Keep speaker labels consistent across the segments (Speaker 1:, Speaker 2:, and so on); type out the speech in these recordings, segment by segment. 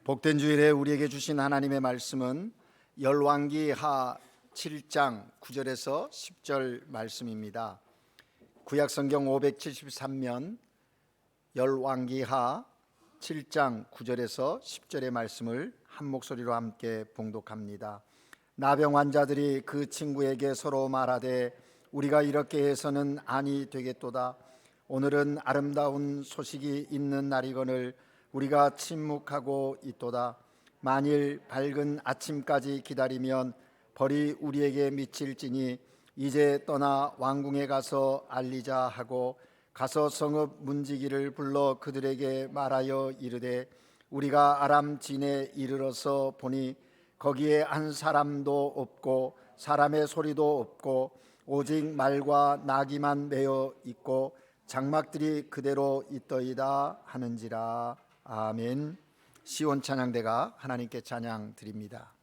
Speaker 1: 복된 주일에 우리에게 주신 하나님의 말씀은 열왕기하 7장 9절에서 10절 말씀입니다. 구약성경 573면 열왕기하 7장 9절에서 10절의 말씀을 한 목소리로 함께 봉독합니다. 나병 환자들이 그 친구에게 서로 말하되 우리가 이렇게 해서는 아니 되겠도다. 오늘은 아름다운 소식이 있는 날이거늘 우리가 침묵하고 있도다. 만일 밝은 아침까지 기다리면 벌이 우리에게 미칠지니 이제 떠나 왕궁에 가서 알리자 하고 가서 성읍 문지기를 불러 그들에게 말하여 이르되 우리가 아람 진에 이르러서 보니 거기에 한 사람도 없고 사람의 소리도 없고 오직 말과 나귀만 매어 있고 장막들이 그대로 있더이다 하는지라. 아멘. 시온 찬양대가 하나님께 찬양 드립니다.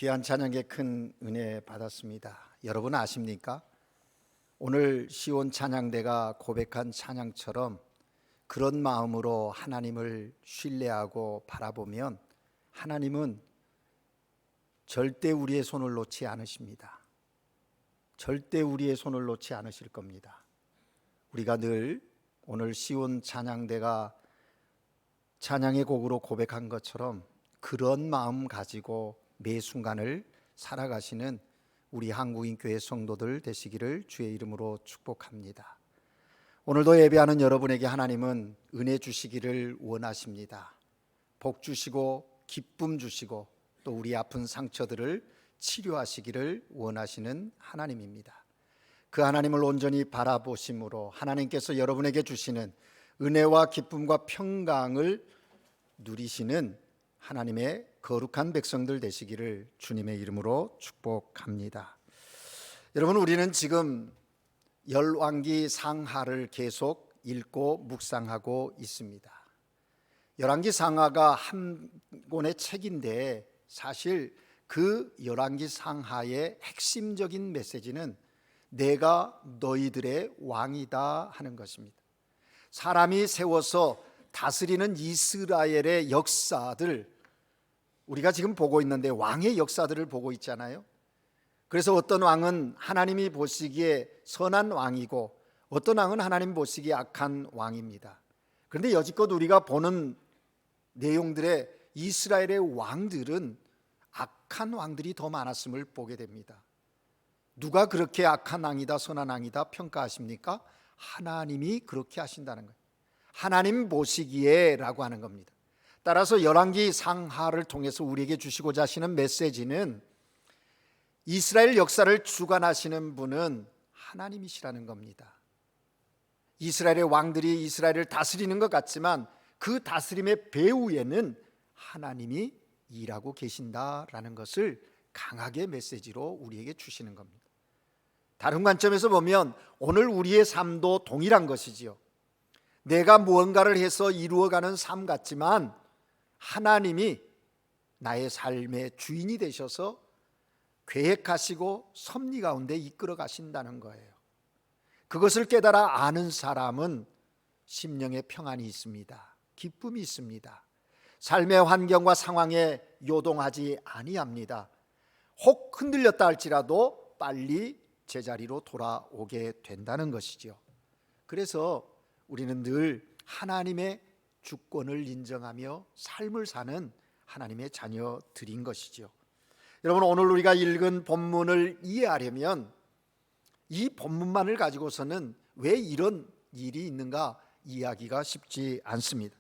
Speaker 1: 귀한 찬양에 큰 은혜 받았습니다. 여러분 아십니까? 오늘 시온 찬양대가 고백한 찬양처럼 그런 마음으로 하나님을 신뢰하고 바라보면 하나님은 절대 우리의 손을 놓지 않으십니다. 절대 우리의 손을 놓지 않으실 겁니다. 우리가 늘 오늘 시온 찬양대가 찬양의 곡으로 고백한 것처럼 그런 마음 가지고 매 순간을 살아가시는 우리 한국인교회 성도들 되시기를 주의 이름으로 축복합니다. 오늘도 예배하는 여러분에게 하나님은 은혜 주시기를 원하십니다. 복 주시고 기쁨 주시고 또 우리 아픈 상처들을 치료하시기를 원하시는 하나님입니다. 그 하나님을 온전히 바라보심으로 하나님께서 여러분에게 주시는 은혜와 기쁨과 평강을 누리시는 하나님의 거룩한 백성들 되시기를 주님의 이름으로 축복합니다. 여러분, 우리는 지금 열왕기 상하를 계속 읽고 묵상하고 있습니다. 열왕기 상하가 한 권의 책인데 사실 그 열왕기 상하의 핵심적인 메시지는 내가 너희들의 왕이다 하는 것입니다. 사람이 세워서 다스리는 이스라엘의 역사들, 우리가 지금 보고 있는데 왕의 역사들을 보고 있잖아요. 그래서 어떤 왕은 하나님이 보시기에 선한 왕이고 어떤 왕은 하나님 보시기에 악한 왕입니다. 그런데 여지껏 우리가 보는 내용들의 이스라엘의 왕들은 악한 왕들이 더 많았음을 보게 됩니다. 누가 그렇게 악한 왕이다 선한 왕이다 평가하십니까? 하나님이 그렇게 하신다는 거예요. 하나님 보시기에 라고 하는 겁니다. 따라서 열왕기 상하를 통해서 우리에게 주시고자 하시는 메시지는 이스라엘 역사를 주관하시는 분은 하나님이시라는 겁니다. 이스라엘의 왕들이 이스라엘을 다스리는 것 같지만 그 다스림의 배후에는 하나님이 일하고 계신다라는 것을 강하게 메시지로 우리에게 주시는 겁니다. 다른 관점에서 보면 오늘 우리의 삶도 동일한 것이지요. 내가 무언가를 해서 이루어가는 삶 같지만 하나님이 나의 삶의 주인이 되셔서 계획하시고 섭리 가운데 이끌어 가신다는 거예요. 그것을 깨달아 아는 사람은 심령의 평안이 있습니다. 기쁨이 있습니다. 삶의 환경과 상황에 요동하지 아니합니다. 혹 흔들렸다 할지라도 빨리 제자리로 돌아오게 된다는 것이죠. 그래서 우리는 늘 하나님의 주권을 인정하며 삶을 사는 하나님의 자녀들인 것이죠. 여러분, 오늘 우리가 읽은 본문을 이해하려면 이 본문만을 가지고서는 왜 이런 일이 있는가 이해하기가 쉽지 않습니다.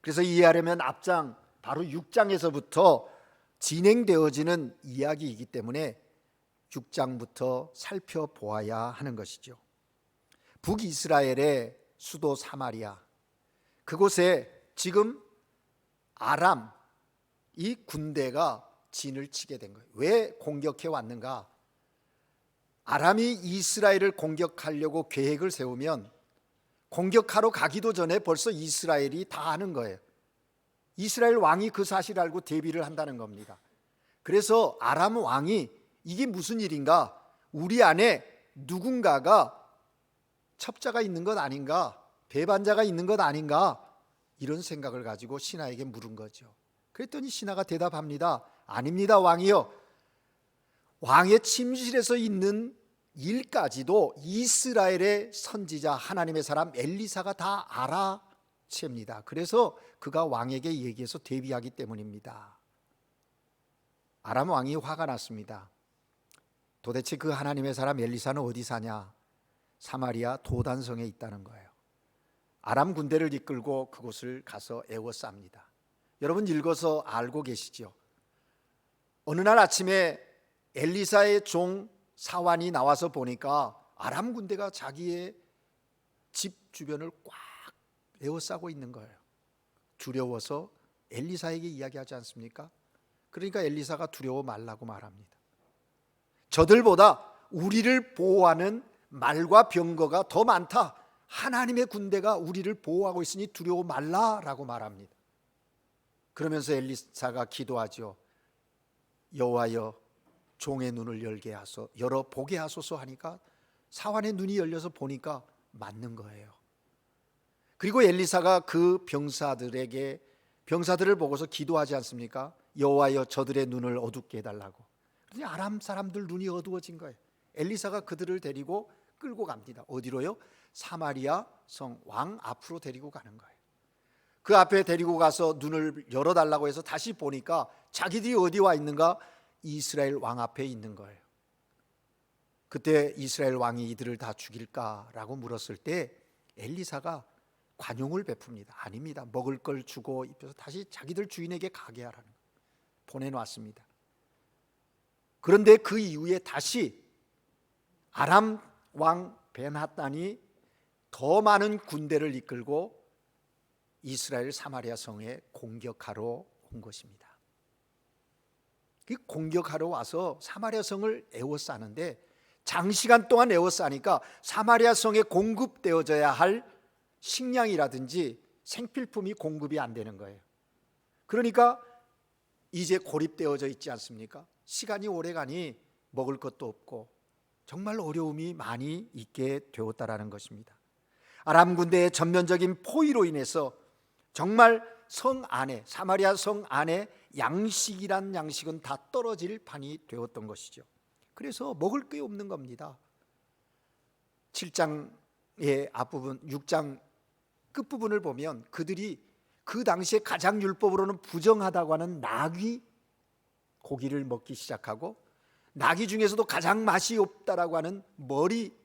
Speaker 1: 그래서 이해하려면 앞장 바로 6장에서부터 진행되어지는 이야기이기 때문에 6장부터 살펴보아야 하는 것이죠. 북이스라엘의 수도 사마리아, 그곳에 지금 아람 이 군대가 진을 치게 된 거예요. 왜 공격해 왔는가? 아람이 이스라엘을 공격하려고 계획을 세우면 공격하러 가기도 전에 벌써 이스라엘이 다 아는 거예요. 이스라엘 왕이 그 사실을 알고 대비를 한다는 겁니다. 그래서 아람 왕이 이게 무슨 일인가? 우리 안에 누군가가 첩자가 있는 것 아닌가? 배반자가 있는 것 아닌가? 이런 생각을 가지고 신하에게 물은 거죠. 그랬더니 신하가 대답합니다. 아닙니다, 왕이요. 왕의 침실에서 있는 일까지도 이스라엘의 선지자 하나님의 사람 엘리사가 다 알아챕니다. 그래서 그가 왕에게 얘기해서 대비하기 때문입니다. 아람 왕이 화가 났습니다. 도대체 그 하나님의 사람 엘리사는 어디 사냐? 사마리아 도단성에 있다는 거예요. 아람 군대를 이끌고 그곳을 가서 에워쌉니다. 여러분 읽어서 알고 계시죠? 어느 날 아침에 엘리사의 종 사환이 나와서 보니까 아람 군대가 자기의 집 주변을 꽉 에워싸고 있는 거예요. 두려워서 엘리사에게 이야기하지 않습니까? 그러니까 엘리사가 두려워 말라고 말합니다. 저들보다 우리를 보호하는 말과 병거가 더 많다. 하나님의 군대가 우리를 보호하고 있으니 두려워 말라라고 말합니다. 그러면서 엘리사가 기도하죠. 여호와여, 종의 눈을 열게 하소, 열어 보게 하소서 하니까 사환의 눈이 열려서 보니까 맞는 거예요. 그리고 엘리사가 그 병사들을 보고서 기도하지 않습니까? 여호와여, 저들의 눈을 어둡게 해달라고. 그런데 아람 사람들 눈이 어두워진 거예요. 엘리사가 그들을 데리고 끌고 갑니다. 어디로요? 사마리아 성 왕 앞으로 데리고 가는 거예요. 그 앞에 데리고 가서 눈을 열어달라고 해서 다시 보니까 자기들이 어디 와 있는가? 이스라엘 왕 앞에 있는 거예요. 그때 이스라엘 왕이 이들을 다 죽일까라고 물었을 때 엘리사가 관용을 베풉니다. 아닙니다. 먹을 걸 주고 입혀서 다시 자기들 주인에게 가게 하라는 거예요. 보내놓았습니다. 그런데 그 이후에 다시 아람 왕 벤하단이 더 많은 군대를 이끌고 이스라엘 사마리아 성에 공격하러 온 것입니다. 그 공격하러 와서 사마리아 성을 에워싸는데 장시간 동안 에워싸니까 사마리아 성에 공급되어져야 할 식량이라든지 생필품이 공급이 안 되는 거예요. 그러니까 이제 고립되어져 있지 않습니까? 시간이 오래가니 먹을 것도 없고 정말 어려움이 많이 있게 되었다라는 것입니다. 아람 군대의 전면적인 포위로 인해서 정말 성 안에, 사마리아 성 안에 양식이란 양식은 다 떨어질 판이 되었던 것이죠. 그래서 먹을 게 없는 겁니다. 7장의 앞부분, 6장 끝부분을 보면 그들이 그 당시에 가장 율법으로는 부정하다고 하는 나귀 고기를 먹기 시작하고, 나귀 중에서도 가장 맛이 없다라고 하는 머리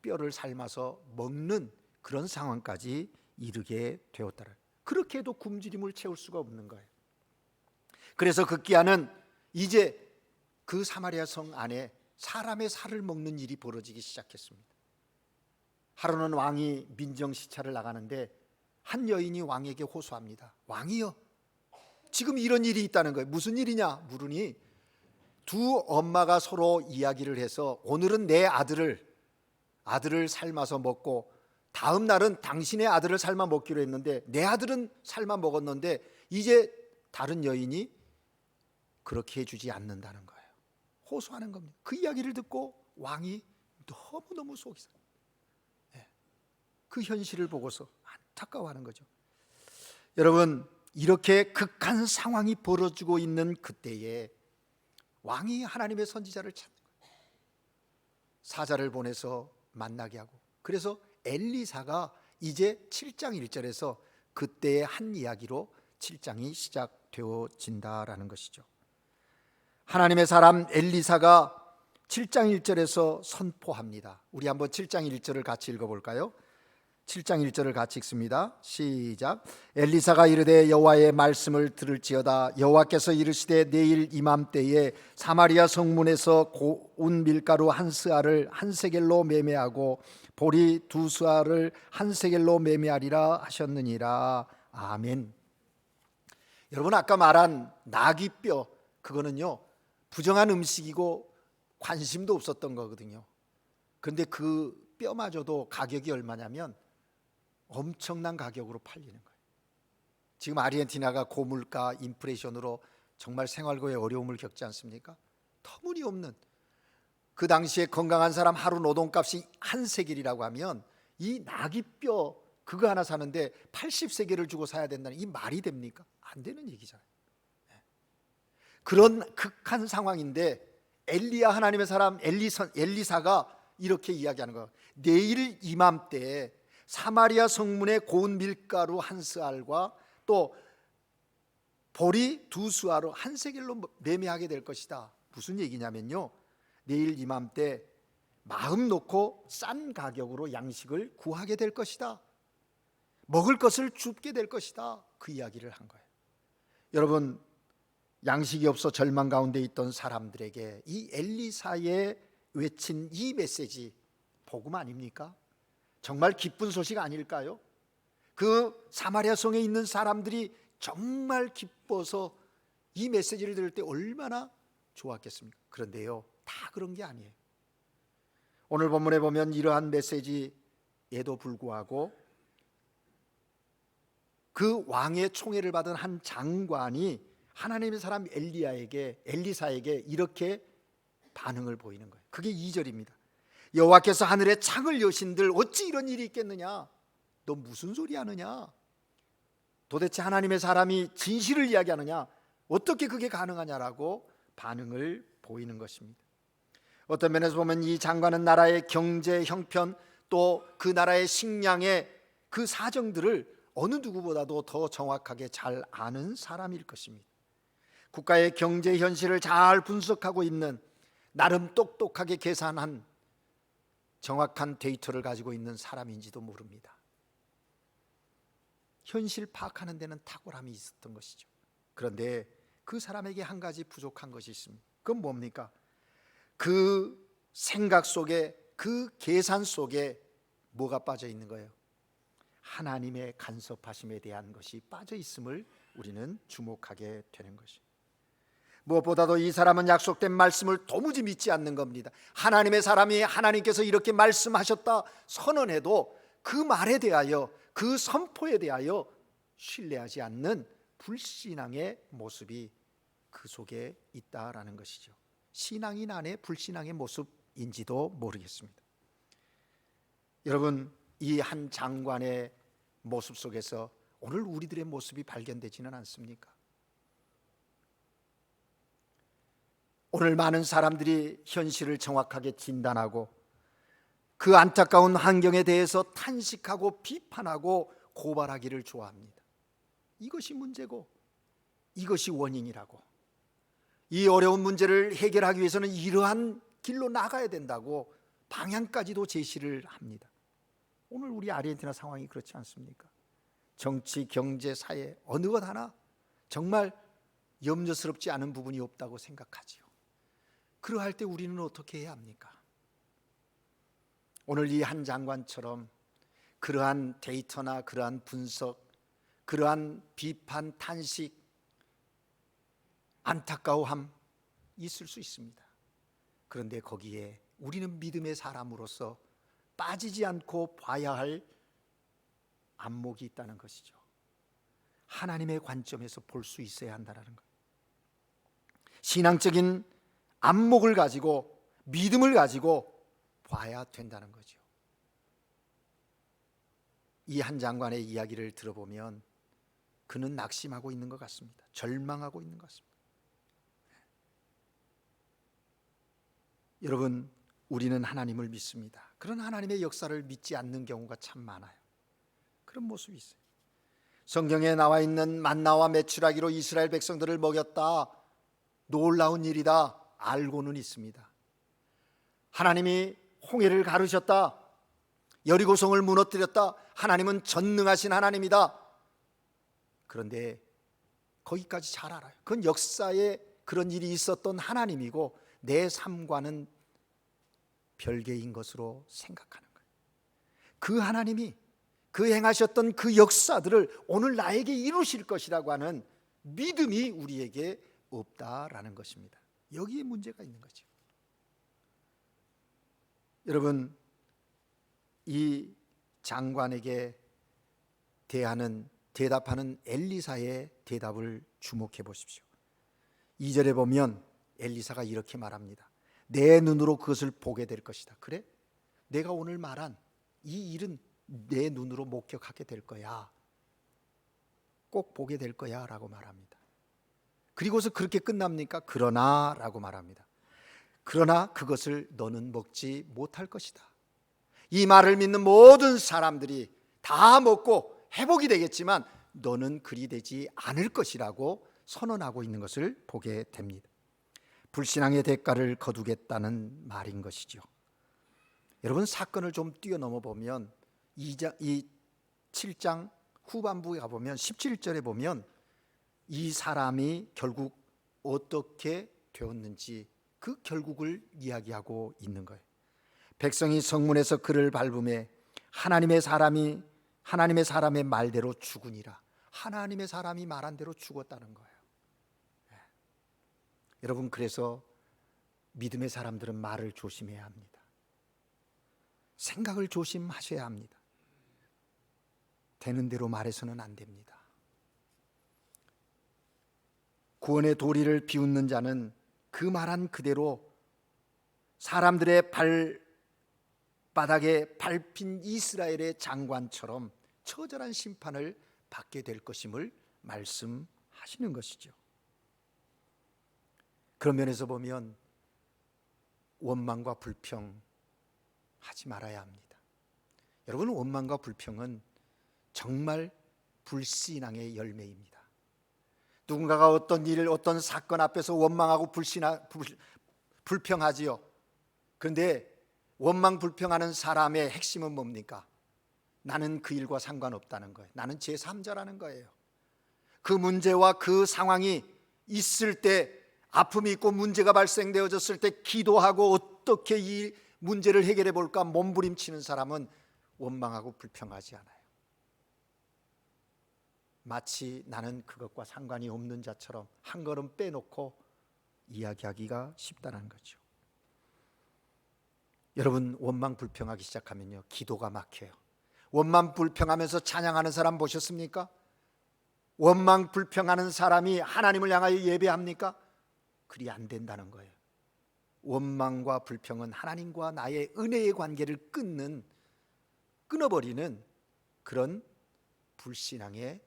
Speaker 1: 뼈를 삶아서 먹는 그런 상황까지 이르게 되었더라. 그렇게 해도 굶주림을 채울 수가 없는 거예요. 그래서 극기야는 이제 그 사마리아 성 안에 사람의 살을 먹는 일이 벌어지기 시작했습니다. 하루는 왕이 민정시찰을 나가는데 한 여인이 왕에게 호소합니다. 왕이여, 지금 이런 일이 있다는 거예요. 무슨 일이냐 물으니, 두 엄마가 서로 이야기를 해서 오늘은 내 아들을 삶아서 먹고 다음 날은 당신의 아들을 삶아 먹기로 했는데 내 아들은 삶아 먹었는데 이제 다른 여인이 그렇게 해주지 않는다는 거예요. 호소하는 겁니다. 그 이야기를 듣고 왕이 너무너무 속이 상해요. 그 현실을 보고서 안타까워하는 거죠. 여러분, 이렇게 극한 상황이 벌어지고 있는 그때에 왕이 하나님의 선지자를 찾는 거예요. 사자를 보내서 만나게 하고, 그래서 엘리사가 이제 7장 1절에서 그때의 한 이야기로 7장이 시작되어진다라는 것이죠. 하나님의 사람 엘리사가 7장 1절에서 선포합니다. 우리 한번 7장 1절을 같이 읽어볼까요? 7장 1절을 같이 읽습니다. 시작. 엘리사가 이르되 여호와의 말씀을 들을지어다. 여호와께서 이르시되 내일 이맘때에 사마리아 성문에서 고운 밀가루 한 스아를 한 세겔로 매매하고 보리 두 스아를 한 세겔로 매매하리라 하셨느니라. 아멘. 여러분, 아까 말한 나귀뼈, 그거는요 부정한 음식이고 관심도 없었던 거거든요. 그런데 그 뼈마저도 가격이 얼마냐면 엄청난 가격으로 팔리는 거예요. 지금 아르헨티나가 고물가 인플레이션으로 정말 생활고의 어려움을 겪지 않습니까? 터무니없는, 그 당시에 건강한 사람 하루 노동값이 한 세겔이라고 하면 이 나귀뼈 그거 하나 사는데 80세겔을 주고 사야 된다는, 이 말이 됩니까? 안 되는 얘기잖아요. 그런 극한 상황인데 엘리야, 하나님의 사람 엘리사가 이렇게 이야기하는 거예요. 내일 이맘때에 사마리아 성문에 고운 밀가루 한 스알과 또 보리 두 스아로 한 세겔로 매매하게 될 것이다. 무슨 얘기냐면요, 내일 이맘때 마음 놓고 싼 가격으로 양식을 구하게 될 것이다. 먹을 것을 줍게 될 것이다. 그 이야기를 한 거예요. 여러분, 양식이 없어 절망 가운데 있던 사람들에게 이 엘리사의 외친 이 메시지 복음 아닙니까? 정말 기쁜 소식 아닐까요? 그 사마리아 성에 있는 사람들이 정말 기뻐서 이 메시지를 들을 때 얼마나 좋았겠습니까? 그런데요, 다 그런 게 아니에요. 오늘 본문에 보면 이러한 메시지에도 불구하고 그 왕의 총애를 받은 한 장관이 하나님의 사람 엘리사에게 이렇게 반응을 보이는 거예요. 그게 2절입니다. 여호와께서 하늘의 창을 여신들 어찌 이런 일이 있겠느냐? 너 무슨 소리 하느냐? 도대체 하나님의 사람이 진실을 이야기하느냐? 어떻게 그게 가능하냐라고 반응을 보이는 것입니다. 어떤 면에서 보면 이 장관은 나라의 경제 형편 또 그 나라의 식량의 그 사정들을 어느 누구보다도 더 정확하게 잘 아는 사람일 것입니다. 국가의 경제 현실을 잘 분석하고 있는, 나름 똑똑하게 계산한 정확한 데이터를 가지고 있는 사람인지도 모릅니다. 현실 파악하는 데는 탁월함이 있었던 것이죠. 그런데 그 사람에게 한 가지 부족한 것이 있습니다. 그건 뭡니까? 그 생각 속에, 그 계산 속에 뭐가 빠져 있는 거예요? 하나님의 간섭하심에 대한 것이 빠져 있음을 우리는 주목하게 되는 것입니다. 무엇보다도 이 사람은 약속된 말씀을 도무지 믿지 않는 겁니다. 하나님의 사람이 하나님께서 이렇게 말씀하셨다 선언해도 그 말에 대하여, 그 선포에 대하여 신뢰하지 않는 불신앙의 모습이 그 속에 있다라는 것이죠. 신앙인 안에 불신앙의 모습인지도 모르겠습니다. 여러분, 이 한 장관의 모습 속에서 오늘 우리들의 모습이 발견되지는 않습니까? 오늘 많은 사람들이 현실을 정확하게 진단하고 그 안타까운 환경에 대해서 탄식하고 비판하고 고발하기를 좋아합니다. 이것이 문제고 이것이 원인이라고, 이 어려운 문제를 해결하기 위해서는 이러한 길로 나가야 된다고 방향까지도 제시를 합니다. 오늘 우리 아르헨티나 상황이 그렇지 않습니까? 정치, 경제, 사회 어느 것 하나 정말 염려스럽지 않은 부분이 없다고 생각하지요. 그러할 때 우리는 어떻게 해야 합니까? 오늘 이 한 장관처럼 그러한 데이터나 그러한 분석, 그러한 비판, 탄식, 안타까워함 있을 수 있습니다. 그런데 거기에 우리는 믿음의 사람으로서 빠지지 않고 봐야 할 안목이 있다는 것이죠. 하나님의 관점에서 볼 수 있어야 한다는 것. 신앙적인 안목을 가지고 믿음을 가지고 봐야 된다는 거죠. 이 한 장관의 이야기를 들어보면 그는 낙심하고 있는 것 같습니다. 절망하고 있는 것 같습니다. 여러분, 우리는 하나님을 믿습니다. 그런 하나님의 역사를 믿지 않는 경우가 참 많아요. 그런 모습이 있어요. 성경에 나와 있는 만나와 메추라기로 이스라엘 백성들을 먹였다, 놀라운 일이다 알고는 있습니다. 하나님이 홍해를 가르셨다, 여리고성을 무너뜨렸다, 하나님은 전능하신 하나님이다. 그런데 거기까지 잘 알아요. 그건 역사에 그런 일이 있었던 하나님이고 내 삶과는 별개인 것으로 생각하는 거예요. 그 하나님이 그 행하셨던 그 역사들을 오늘 나에게 이루실 것이라고 하는 믿음이 우리에게 없다라는 것입니다. 여기에 문제가 있는 거죠. 여러분, 이 장관에게 대답하는 엘리사의 대답을 주목해 보십시오. 2절에 보면 엘리사가 이렇게 말합니다. 내 눈으로 그것을 보게 될 것이다. 그래? 내가 오늘 말한 이 일은 내 눈으로 목격하게 될 거야. 꼭 보게 될 거야 라고 말합니다. 그리고서 그렇게 끝납니까? 그러나 라고 말합니다. 그러나 그것을 너는 먹지 못할 것이다. 이 말을 믿는 모든 사람들이 다 먹고 회복이 되겠지만 너는 그리 되지 않을 것이라고 선언하고 있는 것을 보게 됩니다. 불신앙의 대가를 거두겠다는 말인 것이죠. 여러분, 사건을 좀 뛰어넘어 보면 이 7장 후반부에 가보면 17절에 보면 이 사람이 결국 어떻게 되었는지 그 결국을 이야기하고 있는 거예요. 백성이 성문에서 그를 밟음에 하나님의 사람의 말대로 죽으니라. 하나님의 사람이 말한 대로 죽었다는 거예요. 여러분, 그래서 믿음의 사람들은 말을 조심해야 합니다. 생각을 조심하셔야 합니다. 되는 대로 말해서는 안 됩니다. 구원의 도리를 비웃는 자는 그 말한 그대로 사람들의 발바닥에 밟힌 이스라엘의 장관처럼 처절한 심판을 받게 될 것임을 말씀하시는 것이죠. 그런 면에서 보면 원망과 불평 하지 말아야 합니다. 여러분, 원망과 불평은 정말 불신앙의 열매입니다. 누군가가 어떤 일, 어떤 사건 앞에서 원망하고 불평하지요. 그런데 원망 불평하는 사람의 핵심은 뭡니까? 나는 그 일과 상관없다는 거예요. 나는 제3자라는 거예요. 그 문제와 그 상황이 있을 때, 아픔이 있고 문제가 발생되어졌을 때 기도하고 어떻게 이 문제를 해결해 볼까 몸부림치는 사람은 원망하고 불평하지 않아요. 마치 나는 그것과 상관이 없는 자처럼 한 걸음 빼놓고 이야기하기가 쉽다는 거죠. 여러분, 원망 불평하기 시작하면요, 기도가 막혀요. 원망 불평하면서 찬양하는 사람 보셨습니까? 원망 불평하는 사람이 하나님을 향하여 예배합니까? 그리 안 된다는 거예요. 원망과 불평은 하나님과 나의 은혜의 관계를 끊어버리는 그런 불신앙의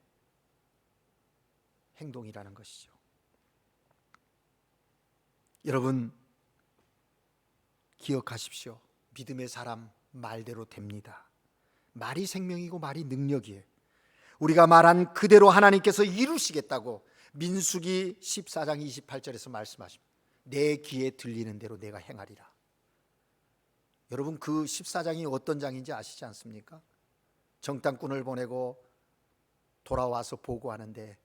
Speaker 1: 행동이라는 것이죠. 여러분 기억하십시오. 믿음의 사람 말대로 됩니다. 말이 생명이고 말이 능력이에요. 우리가 말한 그대로 하나님께서 이루시겠다고 민수기 14장 28절에서 말씀하십니다. 내 귀에 들리는 대로 내가 행하리라. 여러분 그 14장이 어떤 장인지 아시지 않습니까? 정탐꾼을 보내고 돌아와서 보고하는데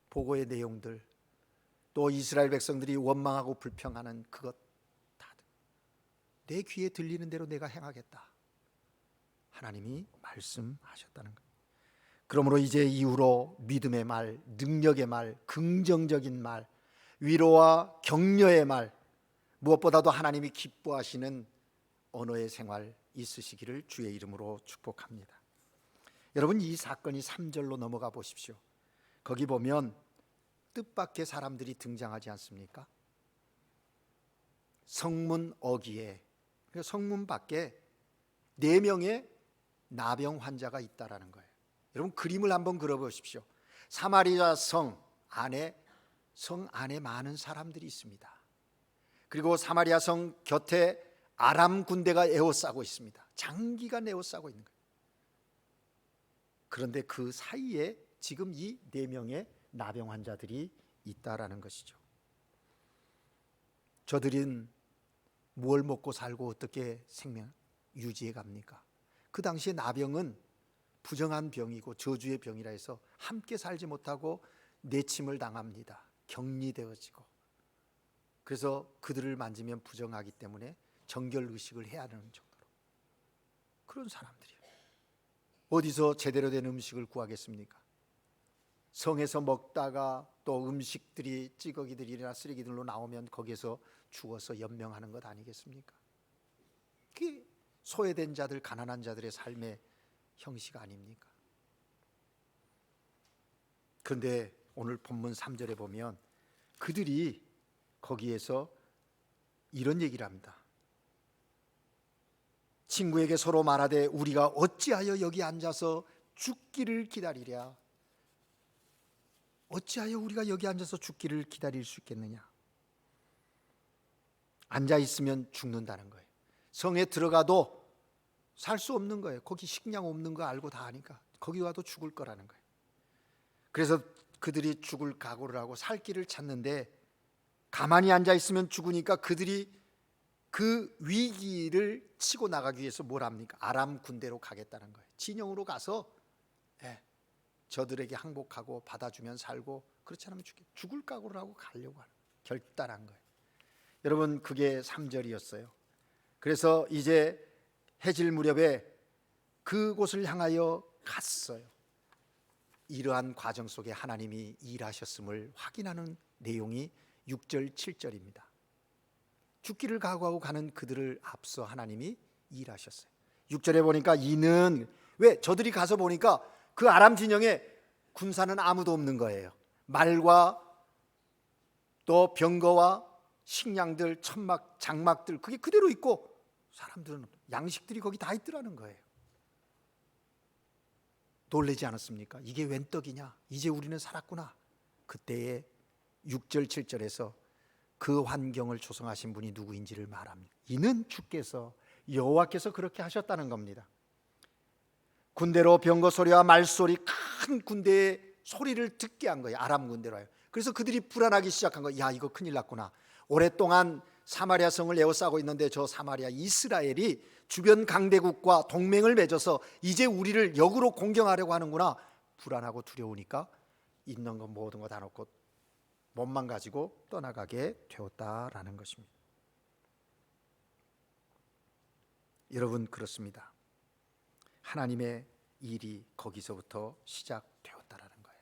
Speaker 1: 보고의 내용들, 또 이스라엘 백성들이 원망하고 불평하는 그것 다 내 귀에 들리는 대로 내가 행하겠다. 하나님이 말씀하셨다는 것. 그러므로 이제 이후로 믿음의 말, 능력의 말, 긍정적인 말, 위로와 격려의 말, 무엇보다도 하나님이 기뻐하시는 언어의 생활 있으시기를 주의 이름으로 축복합니다. 여러분 이 사건이 3절로 넘어가 보십시오. 거기 보면 뜻밖의 사람들이 등장하지 않습니까? 성문 어귀에, 성문 밖에 4명의 나병 환자가 있다라는 거예요. 여러분 그림을 한번 그려보십시오. 사마리아 성 안에 많은 사람들이 있습니다. 그리고 사마리아 성 곁에 아람 군대가 에워싸고 있습니다. 장기간 에워싸고 있는 거예요. 그런데 그 사이에 지금 이 4명의 나병 환자들이 있다라는 것이죠. 저들은 뭘 먹고 살고 어떻게 생명 유지해 갑니까? 그 당시에 나병은 부정한 병이고 저주의 병이라 해서 함께 살지 못하고 내침을 당합니다. 격리되어지고. 그래서 그들을 만지면 부정하기 때문에 정결의식을 해야 하는 정도로 그런 사람들이에요. 어디서 제대로 된 음식을 구하겠습니까? 성에서 먹다가 또 음식들이 찌꺼기들이나 쓰레기들로 나오면 거기에서 죽어서 연명하는 것 아니겠습니까? 그게 소외된 자들, 가난한 자들의 삶의 형식 아닙니까? 그런데 오늘 본문 3절에 보면 그들이 거기에서 이런 얘기를 합니다. 친구에게 서로 말하되 우리가 어찌하여 여기 앉아서 죽기를 기다리랴. 어찌하여 우리가 여기 앉아서 죽기를 기다릴 수 있겠느냐? 앉아 있으면 죽는다는 거예요. 성에 들어가도 살 수 없는 거예요. 거기 식량 없는 거 알고 다 아니까 거기 와도 죽을 거라는 거예요. 그래서 그들이 죽을 각오를 하고 살 길을 찾는데 가만히 앉아 있으면 죽으니까 그들이 그 위기를 치고 나가기 위해서 뭘 합니까? 아람 군대로 가겠다는 거예요. 진영으로 가서 저들에게 항복하고 받아주면 살고 그렇지 않으면 죽을 각오를 하고 가려고 하는 결단한 거예요. 여러분 그게 3절이었어요. 그래서 이제 해질 무렵에 그곳을 향하여 갔어요. 이러한 과정 속에 하나님이 일하셨음을 확인하는 내용이 6절 7절입니다. 죽기를 각오하고 가는 그들을 앞서 하나님이 일하셨어요. 6절에 보니까 이는 왜 저들이 가서 보니까 그 아람 진영에 군사는 아무도 없는 거예요. 말과 또 병거와 식량들, 천막, 장막들 그게 그대로 있고 사람들은 양식들이 거기 다 있더라는 거예요. 놀라지 않았습니까? 이게 웬 떡이냐? 이제 우리는 살았구나. 그때의 6절 7절에서 그 환경을 조성하신 분이 누구인지를 말합니다. 이는 주께서 여호와께서 그렇게 하셨다는 겁니다. 군대로 병거 소리와 말소리, 큰 군대의 소리를 듣게 한 거예요. 아람 군대로요. 그래서 그들이 불안하기 시작한 거예요. 야, 이거 큰일 났구나. 오랫동안 사마리아 성을 에워싸고 있는데 저 사마리아 이스라엘이 주변 강대국과 동맹을 맺어서 이제 우리를 역으로 공격하려고 하는구나. 불안하고 두려우니까 있는 거 모든 거 다 놓고 몸만 가지고 떠나가게 되었다라는 것입니다. 여러분 그렇습니다. 하나님의 일이 거기서부터 시작되었다라는 거예요.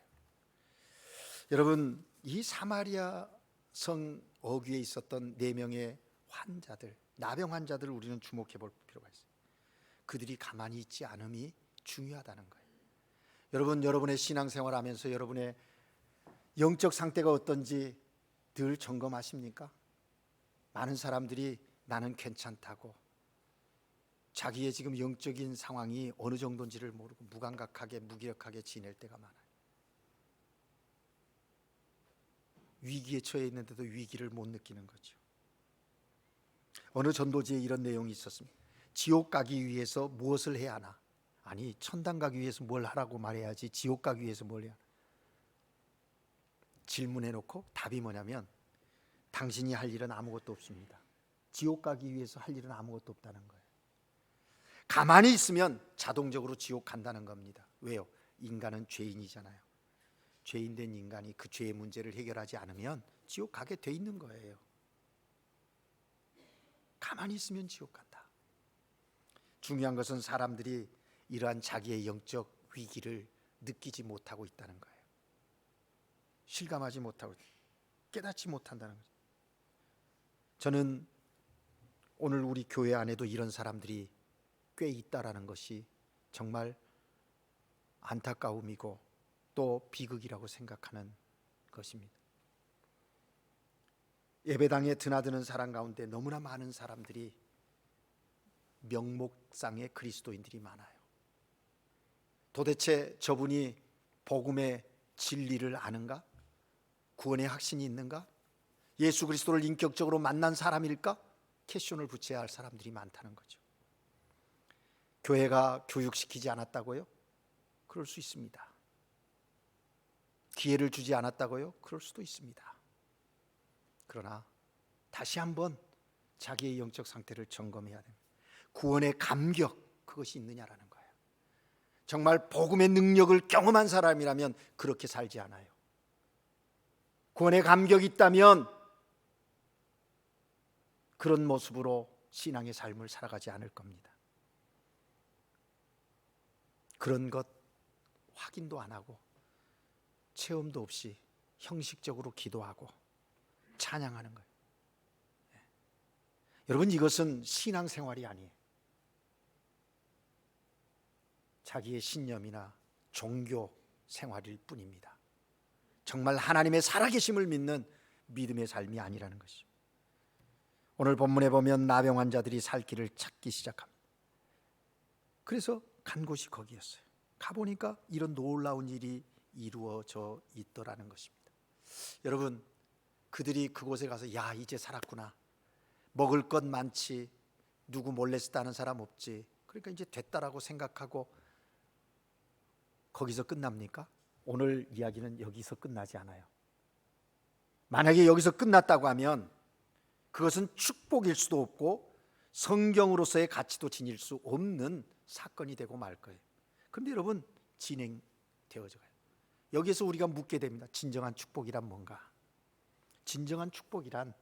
Speaker 1: 여러분 이 사마리아 성 어귀에 있었던 4명의 환자들, 나병 환자들을 우리는 주목해 볼 필요가 있어요. 그들이 가만히 있지 않음이 중요하다는 거예요. 여러분 여러분의 신앙생활 하면서 여러분의 영적 상태가 어떤지 늘 점검하십니까? 많은 사람들이 나는 괜찮다고 자기의 지금 영적인 상황이 어느 정도인지를 모르고 무감각하게 무기력하게 지낼 때가 많아요. 위기에 처해 있는데도 위기를 못 느끼는 거죠. 어느 전도지에 이런 내용이 있었습니다. 지옥 가기 위해서 무엇을 해야 하나? 아니, 천당 가기 위해서 뭘 하라고 말해야지 지옥 가기 위해서 뭘 해야 하나? 질문해놓고 답이 뭐냐면 당신이 할 일은 아무것도 없습니다. 지옥 가기 위해서 할 일은 아무것도 없다는 거예요. 가만히 있으면 자동적으로 지옥 간다는 겁니다. 왜요? 인간은 죄인이잖아요. 죄인된 인간이 그 죄의 문제를 해결하지 않으면 지옥 가게 돼 있는 거예요. 가만히 있으면 지옥 간다. 중요한 것은 사람들이 이러한 자기의 영적 위기를 느끼지 못하고 있다는 거예요. 실감하지 못하고 깨닫지 못한다는 거죠. 저는 오늘 우리 교회 안에도 이런 사람들이 꽤 있다라는 것이 정말 안타까움이고 또 비극이라고 생각하는 것입니다. 예배당에 드나드는 사람 가운데 너무나 많은 사람들이 명목상의 그리스도인들이 많아요. 도대체 저분이 복음의 진리를 아는가? 구원의 확신이 있는가? 예수 그리스도를 인격적으로 만난 사람일까? 퀘스천을 붙여야 할 사람들이 많다는 거죠. 교회가 교육시키지 않았다고요? 그럴 수 있습니다. 기회를 주지 않았다고요? 그럴 수도 있습니다. 그러나 다시 한번 자기의 영적 상태를 점검해야 됩니다. 구원의 감격, 그것이 있느냐라는 거예요. 정말 복음의 능력을 경험한 사람이라면 그렇게 살지 않아요. 구원의 감격이 있다면 그런 모습으로 신앙의 삶을 살아가지 않을 겁니다. 그런 것 확인도 안 하고 체험도 없이 형식적으로 기도하고 찬양하는 거예요. 여러분, 이것은 신앙생활이 아니에요. 자기의 신념이나 종교 생활일 뿐입니다. 정말 하나님의 살아계심을 믿는 믿음의 삶이 아니라는 것이죠. 오늘 본문에 보면 나병 환자들이 살 길을 찾기 시작합니다. 그래서 간 곳이 거기였어요. 가보니까 이런 놀라운 일이 이루어져 있더라는 것입니다. 여러분, 그들이 그곳에 가서 야, 이제 살았구나, 먹을 것 많지, 누구 몰래 쓰다는 사람 없지, 그러니까 이제 됐다라고 생각하고 거기서 끝납니까? 오늘 이야기는 여기서 끝나지 않아요. 만약에 여기서 끝났다고 하면 그것은 축복일 수도 없고 성경으로서의 가치도 지닐 수 없는 사건이 되고 말 거예요. 그런데 여러분, 진행되어져 가요. 여기에서 우리가 묻게 됩니다. 진정한 축복이란 뭔가? 진정한 축복이란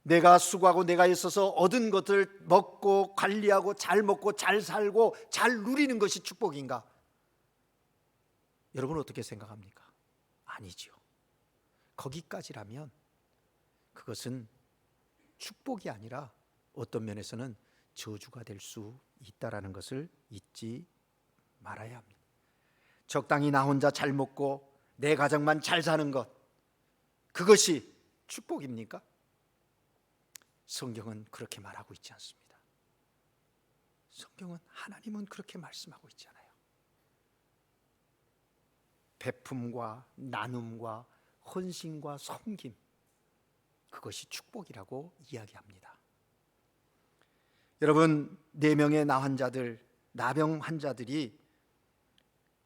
Speaker 1: 내가 수고하고 내가 있어서 얻은 것을 먹고 관리하고 잘 먹고 잘 살고 잘 누리는 것이 축복인가? 여러분 어떻게 생각합니까? 아니죠. 거기까지라면 그것은 축복이 아니라 어떤 면에서는 저주가 될 수 있다라는 것을 잊지 말아야 합니다. 적당히 나 혼자 잘 먹고 내 가정만 잘 사는 것, 그것이 축복입니까? 성경은 그렇게 말하고 있지 않습니다. 성경은, 하나님은 그렇게 말씀하고 있지 않아요. 베품과 나눔과 헌신과 섬김, 그것이 축복이라고 이야기합니다. 여러분, 4명의 나병 환자들이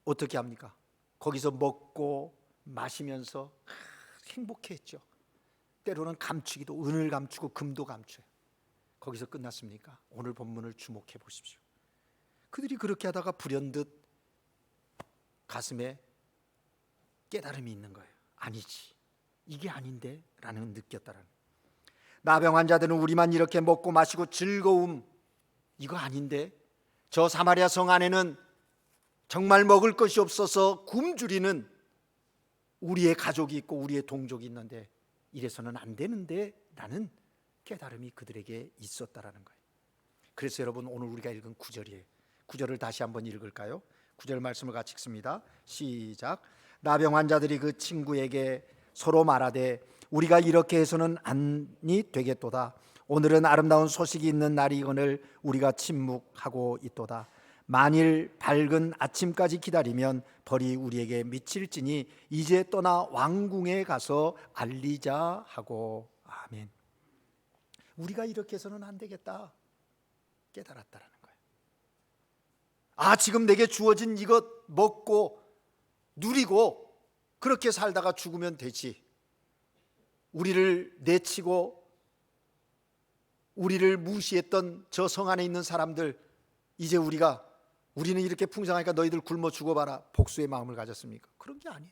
Speaker 1: 어떻게 합니까? 거기서 먹고 마시면서 행복해했죠. 때로는 감추기도, 은을 감추고 금도 감춰요. 거기서 끝났습니까? 오늘 본문을 주목해 보십시오. 그들이 그렇게 하다가 불현듯 가슴에 깨달음이 있는 거예요. 아니지, 이게 아닌데 라는 느꼈다라는. 나병 환자들은 우리만 이렇게 먹고 마시고 즐거움, 이거 아닌데, 저 사마리아 성 안에는 정말 먹을 것이 없어서 굶주리는 우리의 가족이 있고 우리의 동족이 있는데 이래서는 안 되는데 라는 깨달음이 그들에게 있었다라는 거예요. 그래서 여러분, 오늘 우리가 읽은 9절이에요. 9절을 다시 한번 읽을까요? 9절 말씀을 같이 읽습니다. 시작. 나병 환자들이 그 친구에게 서로 말하되 우리가 이렇게 해서는 안이 되겠도다. 오늘은 아름다운 소식이 있는 날이거늘 우리가 침묵하고 있도다. 만일 밝은 아침까지 기다리면 벌이 우리에게 미칠지니 이제 떠나 왕궁에 가서 알리자 하고. 아멘. 우리가 이렇게 해서는 안 되겠다 깨달았다라는 거예요. 아, 지금 내게 주어진 이것 먹고 누리고 그렇게 살다가 죽으면 되지. 우리를 내치고 우리를 무시했던 저 성 안에 있는 사람들, 이제 우리는 이렇게 풍성하니까 너희들 굶어 죽어봐라, 복수의 마음을 가졌습니까? 그런 게 아니에요.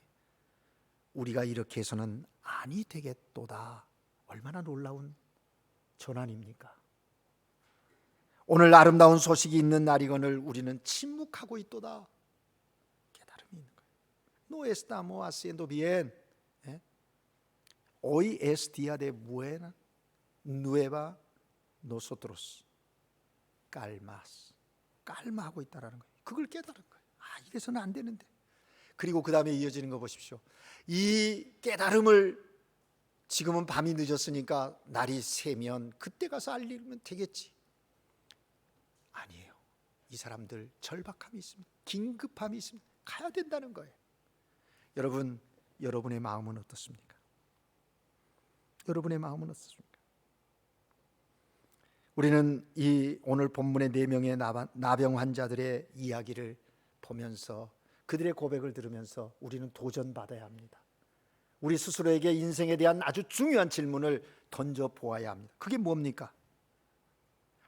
Speaker 1: 우리가 이렇게 해서는 아니 되겠도다. 얼마나 놀라운 전환입니까? 오늘 아름다운 소식이 있는 날이거늘 우리는 침묵하고 있도다. 깨달음이 있는 거예요. No estamos haciendo bien. Hoy es día de buena nueva nosotros. 깔마하고 있다라는 거예요. 그걸 깨달은 거예요. 아, 이래서는 안 되는데. 그리고 그 다음에 이어지는 거 보십시오. 이 깨달음을 지금은 밤이 늦었으니까 날이 새면 그때 가서 알리면 되겠지. 아니에요. 이 사람들 절박함이 있습니다. 긴급함이 있습니다. 가야 된다는 거예요. 여러분, 여러분의 마음은 어떻습니까? 여러분의 마음은 어떻습니까? 우리는 이 오늘 본문의 4명의 나병 환자들의 이야기를 보면서 그들의 고백을 들으면서 우리는 도전받아야 합니다. 우리 스스로에게 인생에 대한 아주 중요한 질문을 던져보아야 합니다. 그게 뭡니까?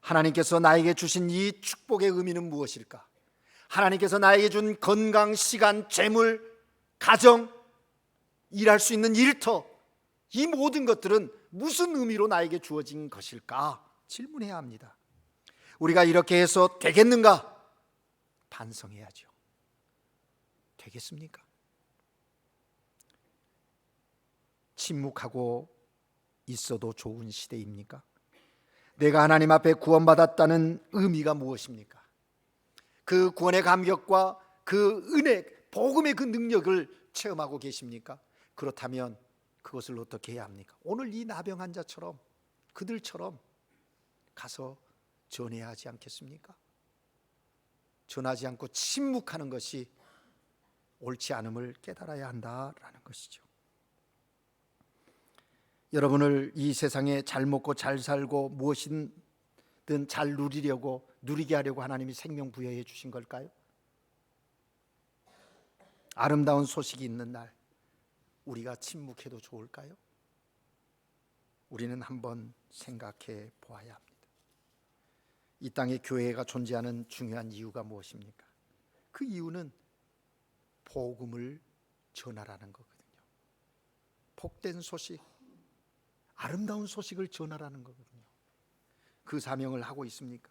Speaker 1: 하나님께서 나에게 주신 이 축복의 의미는 무엇일까? 하나님께서 나에게 준 건강, 시간, 재물, 가정, 일할 수 있는 일터, 이 모든 것들은 무슨 의미로 나에게 주어진 것일까? 질문해야 합니다. 우리가 이렇게 해서 되겠는가? 반성해야죠. 되겠습니까? 침묵하고 있어도 좋은 시대입니까? 내가 하나님 앞에 구원받았다는 의미가 무엇입니까? 그 구원의 감격과 그 은혜, 복음의 그 능력을 체험하고 계십니까? 그렇다면 그것을 어떻게 해야 합니까? 오늘 이 나병 환자처럼, 그들처럼 가서 전해야 하지 않겠습니까? 전하지 않고 침묵하는 것이 옳지 않음을 깨달아야 한다라는 것이죠. 여러분을 이 세상에 잘 먹고 잘 살고 무엇이든 잘 누리게 하려고 하나님이 생명 부여해 주신 걸까요? 아름다운 소식이 있는 날 우리가 침묵해도 좋을까요? 우리는 한번 생각해 보아야 합니다. 이 땅에 교회가 존재하는 중요한 이유가 무엇입니까? 그 이유는 복음을 전하라는 거거든요. 복된 소식, 아름다운 소식을 전하라는 거거든요. 그 사명을 하고 있습니까?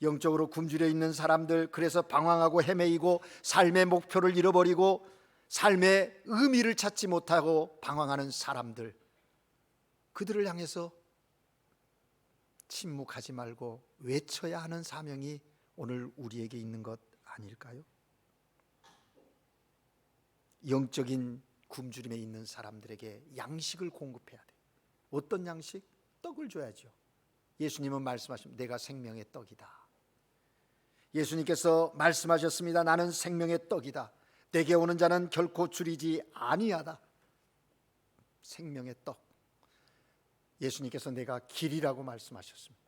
Speaker 1: 영적으로 굶주려 있는 사람들, 그래서 방황하고 헤매이고 삶의 목표를 잃어버리고 삶의 의미를 찾지 못하고 방황하는 사람들, 그들을 향해서 침묵하지 말고 외쳐야 하는 사명이 오늘 우리에게 있는 것 아닐까요? 영적인 굶주림에 있는 사람들에게 양식을 공급해야 돼. 어떤 양식? 떡을 줘야죠. 예수님은 말씀하십니다. 내가 생명의 떡이다. 예수님께서 말씀하셨습니다. 나는 생명의 떡이다. 내게 오는 자는 결코 줄이지 아니하다. 생명의 떡. 예수님께서 내가 길이라고 말씀하셨습니다.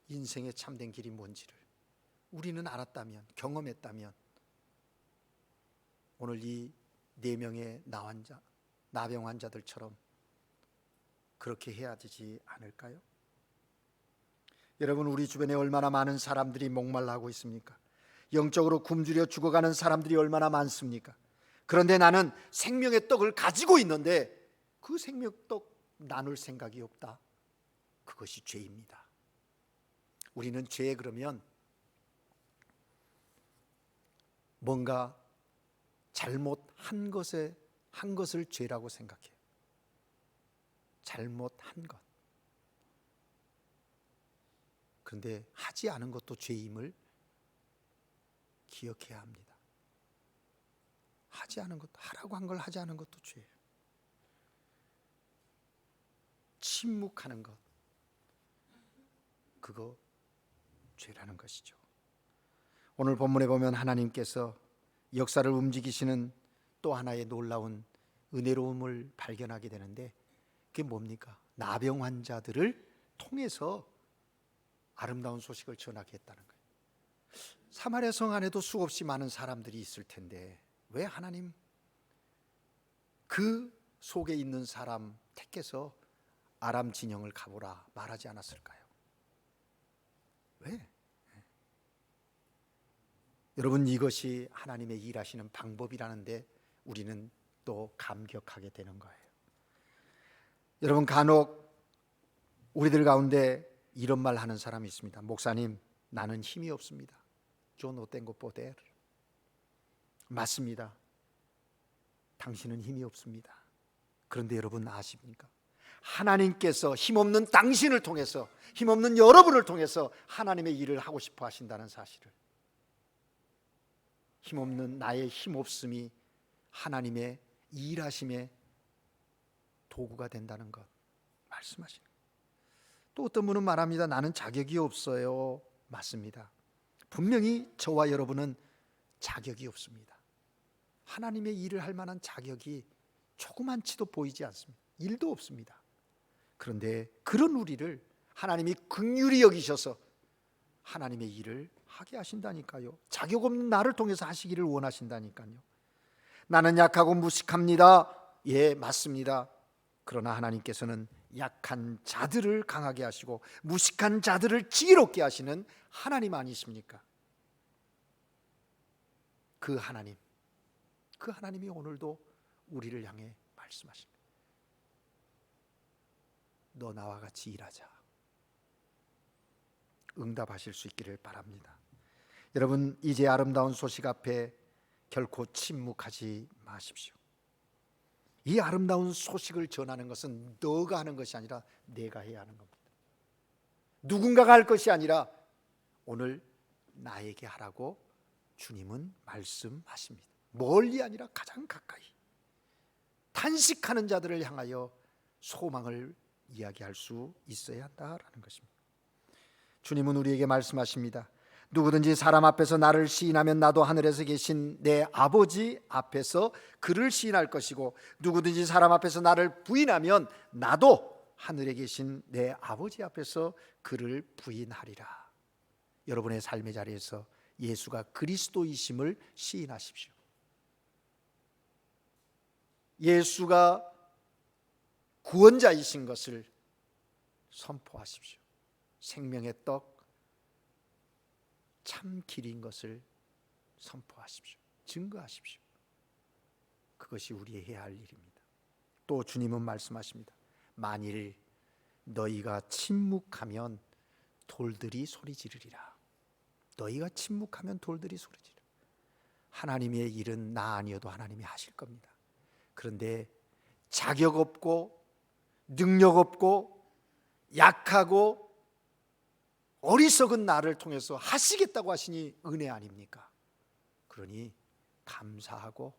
Speaker 1: 인생의 참된 길이 뭔지를 우리는 알았다면, 경험했다면 오늘 이 4명의 나병 환자들처럼 그렇게 해야 되지 않을까요? 여러분, 우리 주변에 얼마나 많은 사람들이 목말라하고 있습니까? 영적으로 굶주려 죽어가는 사람들이 얼마나 많습니까? 그런데 나는 생명의 떡을 가지고 있는데 그 생명의 떡 나눌 생각이 없다. 그것이 죄입니다. 우리는 죄에 그러면 뭔가 잘못한 것을 죄라고 생각해요. 잘못한 것. 그런데 하지 않은 것도 죄임을 기억해야 합니다. 하지 않은 것, 하라고 한 걸 하지 않은 것도 죄예요. 침묵하는 것, 그거 죄라는 것이죠. 오늘 본문에 보면 하나님께서 역사를 움직이시는 또 하나의 놀라운 은혜로움을 발견하게 되는데, 그게 뭡니까? 나병 환자들을 통해서 아름다운 소식을 전하게 했다는 거예요. 사마리아 성 안에도 수없이 많은 사람들이 있을 텐데 왜 하나님 그 속에 있는 사람 택해서 아람 진영을 가보라 말하지 않았을까요? 왜? 여러분, 이것이 하나님의 일하시는 방법이라는데 우리는 또 감격하게 되는 거예요. 여러분, 간혹 우리들 가운데 이런 말 하는 사람이 있습니다. 목사님, 나는 힘이 없습니다. Yo no tengo poder. 맞습니다. 당신은 힘이 없습니다. 그런데 여러분 아십니까? 하나님께서 힘없는 당신을 통해서, 힘없는 여러분을 통해서 하나님의 일을 하고 싶어 하신다는 사실을, 힘없는 나의 힘없음이 하나님의 일하심의 도구가 된다는 것 말씀하시는 거예요. 또 어떤 분은 말합니다. 나는 자격이 없어요. 맞습니다. 분명히 저와 여러분은 자격이 없습니다. 하나님의 일을 할 만한 자격이 조그만치도 보이지 않습니다. 일도 없습니다. 그런데 그런 우리를 하나님이 긍휼히 여기셔서 하나님의 일을 하게 하신다니까요. 자격 없는 나를 통해서 하시기를 원하신다니까요. 나는 약하고 무식합니다. 예, 맞습니다. 그러나 하나님께서는 약한 자들을 강하게 하시고 무식한 자들을 지혜롭게 하시는 하나님 아니십니까? 그 하나님이 오늘도 우리를 향해 말씀하십니다. 너 나와 같이 일하자. 응답하실 수 있기를 바랍니다. 여러분, 이제 아름다운 소식 앞에 결코 침묵하지 마십시오. 이 아름다운 소식을 전하는 것은 너가 하는 것이 아니라 내가 해야 하는 겁니다. 누군가가 할 것이 아니라 오늘 나에게 하라고 주님은 말씀하십니다. 멀리 아니라 가장 가까이 탄식하는 자들을 향하여 소망을 이야기할 수 있어야 한다라는 것입니다. 주님은 우리에게 말씀하십니다. 누구든지 사람 앞에서 나를 시인하면 나도 하늘에서 계신 내 아버지 앞에서 그를 시인할 것이고, 누구든지 사람 앞에서 나를 부인하면 나도 하늘에 계신 내 아버지 앞에서 그를 부인하리라. 여러분의 삶의 자리에서 예수가 그리스도이심을 시인하십시오. 예수가 구원자이신 것을 선포하십시오. 생명의 떡, 참 길인 것을 선포하십시오. 증거하십시오. 그것이 우리의 해야 할 일입니다. 또 주님은 말씀하십니다. 만일 너희가 침묵하면 돌들이 소리 지르리라. 너희가 침묵하면 돌들이 소리 지르리라. 하나님의 일은 나 아니어도 하나님이 하실 겁니다. 그런데 자격 없고 능력 없고 약하고 어리석은 나를 통해서 하시겠다고 하시니 은혜 아닙니까? 그러니 감사하고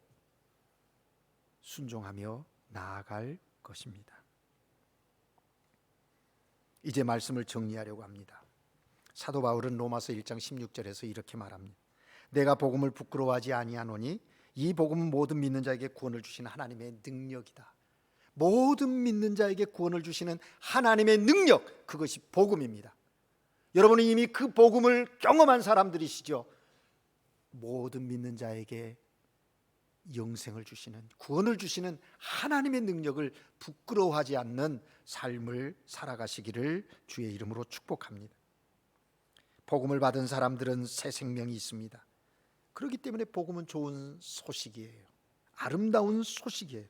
Speaker 1: 순종하며 나아갈 것입니다. 이제 말씀을 정리하려고 합니다. 사도 바울은 로마서 1장 16절에서 이렇게 말합니다. 내가 복음을 부끄러워하지 아니하노니 이 복음은 모든 믿는 자에게 구원을 주시는 하나님의 능력이다. 모든 믿는 자에게 구원을 주시는 하나님의 능력, 그것이 복음입니다. 여러분은 이미 그 복음을 경험한 사람들이시죠. 모든 믿는 자에게 영생을 주시는, 구원을 주시는 하나님의 능력을 부끄러워하지 않는 삶을 살아가시기를 주의 이름으로 축복합니다. 복음을 받은 사람들은 새 생명이 있습니다. 그렇기 때문에 복음은 좋은 소식이에요. 아름다운 소식이에요.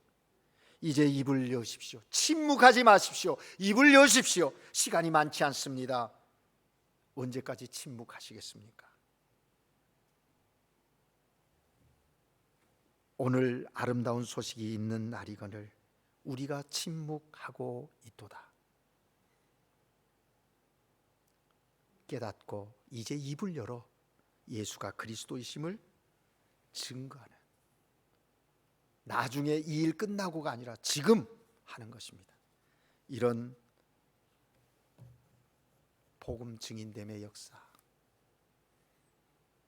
Speaker 1: 이제 입을 여십시오. 침묵하지 마십시오. 입을 여십시오. 시간이 많지 않습니다. 언제까지 침묵하시겠습니까? 오늘 아름다운 소식이 있는 날이거늘 우리가 침묵하고 있도다. 깨닫고 이제 입을 열어 예수가 그리스도이심을 증거하는, 나중에 이 일 끝나고가 아니라 지금 하는 것입니다. 이런 복음 증인됨의 역사,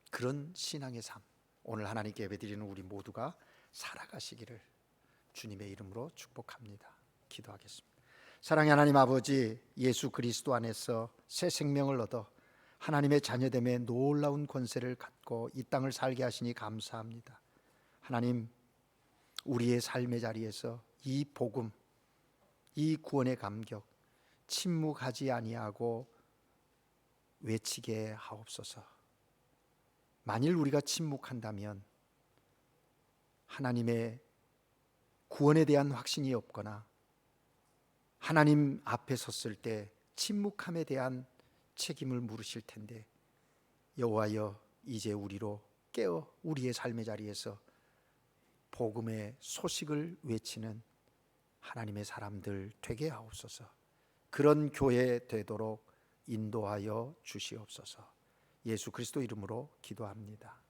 Speaker 1: 그 그런 신앙의 삶, 오늘 하나님께 예배드리는 우리 모두가 살아가시기를 주님의 이름으로 축복합니다. 기도하겠습니다. 사랑의 하나님 아버지, 예수 그리스도 안에서 새 생명을 얻어 하나님의 자녀됨의 놀라운 권세를 갖고 이 땅을 살게 하시니 감사합니다. 하나님, 우리의 삶의 자리에서 이 복음, 이 구원의 감격 침묵하지 아니하고 외치게 하옵소서. 만일 우리가 침묵한다면 하나님의 구원에 대한 확신이 없거나 하나님 앞에 섰을 때 침묵함에 대한 책임을 물으실 텐데, 여호와여, 이제 우리로 깨어 우리의 삶의 자리에서 복음의 소식을 외치는 하나님의 사람들 되게 하옵소서. 그런 교회 되도록 인도하여 주시옵소서. 예수 그리스도 이름으로 기도합니다.